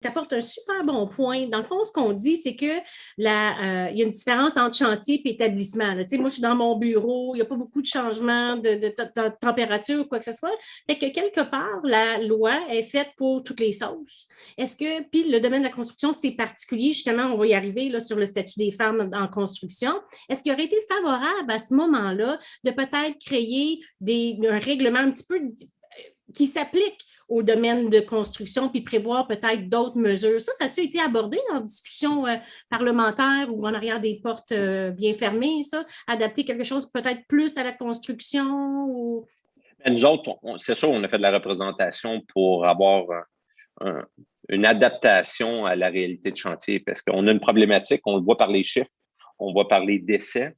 Tu apportes un super bon point. Dans le fond, ce qu'on dit, c'est que il y a une différence entre chantier et établissement. Là. Tu sais, moi, je suis dans mon bureau, il n'y a pas beaucoup de changements de température ou quoi que ce soit. Fait que quelque part, la loi est faite pour toutes les sauces. Est-ce que, puis le domaine de la construction, c'est particulier, justement, on va y arriver là, sur le statut des femmes en construction. Est-ce qu'il aurait été favorable à ce moment-là de peut-être créer un règlement un petit peu qui s'applique au domaine de construction, puis prévoir peut-être d'autres mesures. Ça a-tu été abordé en discussion parlementaire ou en arrière des portes bien fermées, ça? Adapter quelque chose peut-être plus à la construction? Ou... Nous autres, c'est sûr, on a fait de la représentation pour avoir une adaptation à la réalité de chantier, parce qu'on a une problématique, on le voit par les chiffres, on voit par les décès,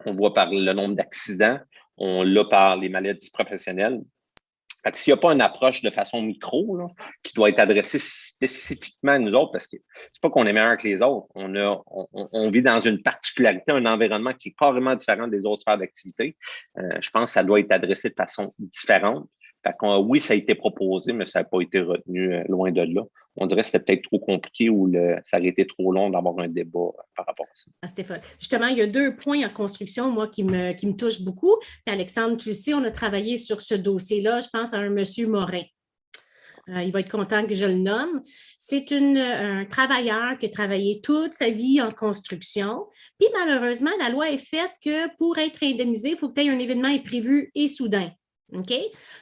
on voit par le nombre d'accidents, on l'a par les maladies professionnelles. Fait que s'il n'y a pas une approche de façon micro là, qui doit être adressée spécifiquement à nous autres, parce que c'est pas qu'on est meilleur que les autres, on vit dans une particularité, un environnement qui est carrément différent des autres sphères d'activité. Je pense que ça doit être adressé de façon différente. Fait que, oui, ça a été proposé, mais ça n'a pas été retenu loin de là. On dirait que c'était peut-être trop compliqué ou ça aurait été trop long d'avoir un débat par rapport à ça. Ah, Stéphane, justement, il y a 2 points en construction, moi, qui me touchent beaucoup. Puis Alexandre, tu le sais, on a travaillé sur ce dossier-là. Je pense à un monsieur Morin. Il va être content que je le nomme. C'est un travailleur qui a travaillé toute sa vie en construction. Puis malheureusement, la loi est faite que pour être indemnisé, il faut que tu aies un événement imprévu et soudain. OK?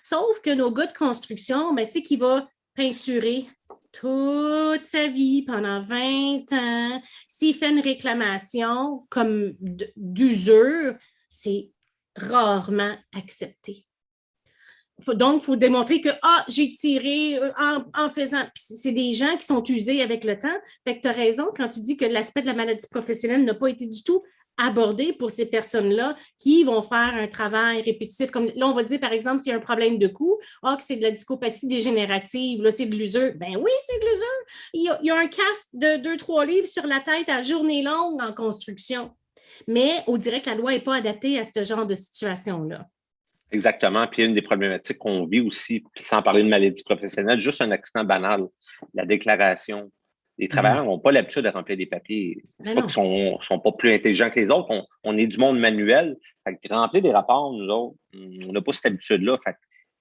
Sauf que nos gars de construction, ben, tu sais, qui va peinturer toute sa vie pendant 20 ans, s'il fait une réclamation comme d'usure, c'est rarement accepté. Donc, il faut démontrer que j'ai tiré en faisant. Puis c'est des gens qui sont usés avec le temps. Fait que tu as raison quand tu dis que l'aspect de la maladie professionnelle n'a pas été du tout abordé pour ces personnes-là qui vont faire un travail répétitif. Comme là, on va dire, par exemple, s'il y a un problème de cou, que c'est de la discopathie dégénérative, là, c'est de l'usure. Ben oui, c'est de l'usure. Il y a un casque de 2-3 livres sur la tête à journée longue en construction. Mais on dirait que la loi n'est pas adaptée à ce genre de situation-là. Exactement. Puis une des problématiques qu'on vit aussi, sans parler de maladie professionnelle, juste un accident banal, la déclaration. Les travailleurs n'ont pas l'habitude de remplir des papiers. C'est pas qu'ils sont pas plus intelligents que les autres. On est du monde manuel. Fait que remplir des rapports, nous autres, on n'a pas cette habitude-là. Fait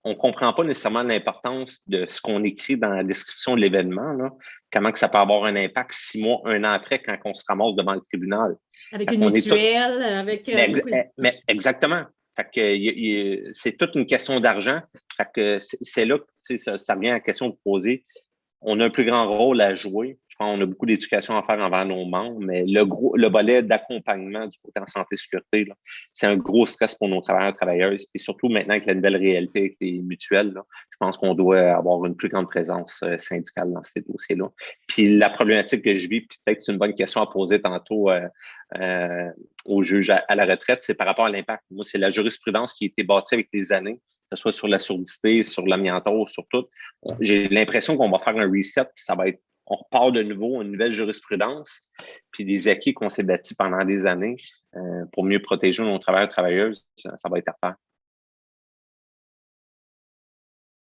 on ne comprend pas nécessairement l'importance de ce qu'on écrit dans la description de l'événement, là. Comment que ça peut avoir un impact 6 mois, 1 an après, quand on se ramasse devant le tribunal. Avec une mutuelle, avec... mais exactement. Fait que c'est toute une question d'argent. Fait que c'est là que ça revient à la question de poser. On a un plus grand rôle à jouer. Je pense qu'on a beaucoup d'éducation à faire envers nos membres, mais le volet d'accompagnement du côté en santé et sécurité, c'est un gros stress pour nos travailleurs et travailleuses. Et surtout maintenant avec la nouvelle réalité avec les mutuelles, là, je pense qu'on doit avoir une plus grande présence syndicale dans ces dossiers-là. Puis la problématique que je vis, puis peut-être c'est une bonne question à poser tantôt au juge à la retraite, c'est par rapport à l'impact. Moi, c'est la jurisprudence qui a été bâtie avec les années, que ce soit sur la surdité, sur l'amianto, sur tout. J'ai l'impression qu'on va faire un reset, puis ça va être, on repart de nouveau, une nouvelle jurisprudence, puis des acquis qu'on s'est bâtis pendant des années pour mieux protéger nos travailleurs et travailleuses, ça va être à faire.